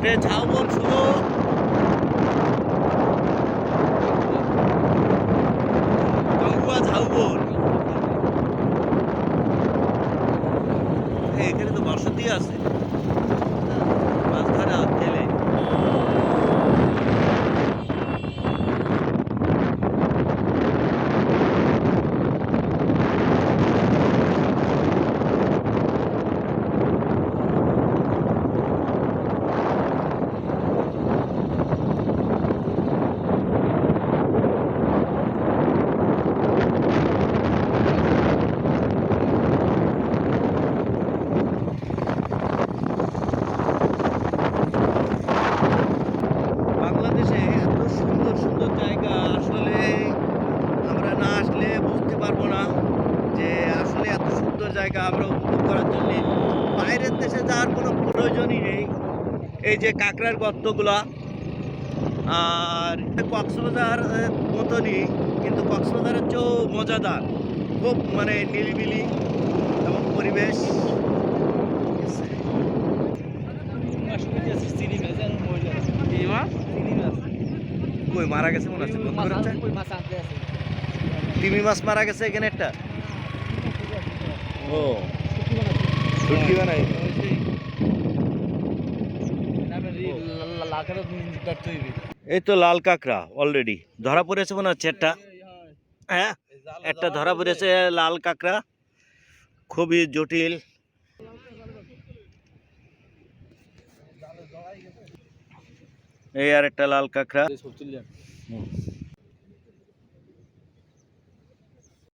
মাঠে ঝাউবন শুরু। ঝাউবন এখানে তো বসতি আছে, মাছ ধরা খেলে। বাংলাদেশে এত সুন্দর সুন্দর জায়গা আসলে আমরা না আসলে বুঝতে পারবো না যে আসলে এত সুন্দর জায়গা আমরা উপভোগ করার জন্য বাইরের দেশে যাওয়ার কোনো প্রয়োজনই নেই। এই যে কাঁকড়ার গর্তগুলা, আর কক্সবাজার মতনই, কিন্তু কক্সবাজারের চেয়েও মজাদার, খুব মানে নিরিবিলি এবং পরিবেশ। কই মারা গেছে মনে হচ্ছে, তিমি মাছ মারা গেছে এখানে একটা। ও শুটকি বানাই। এই তো লাল কাঁকড়া অলরেডি ধরা পড়েছে মনে হচ্ছে একটা। হ্যাঁ, একটা ধরা পড়েছে লাল কাঁকড়া, খুবই জটিল। এই আর একটা লাল কাঁকড়া।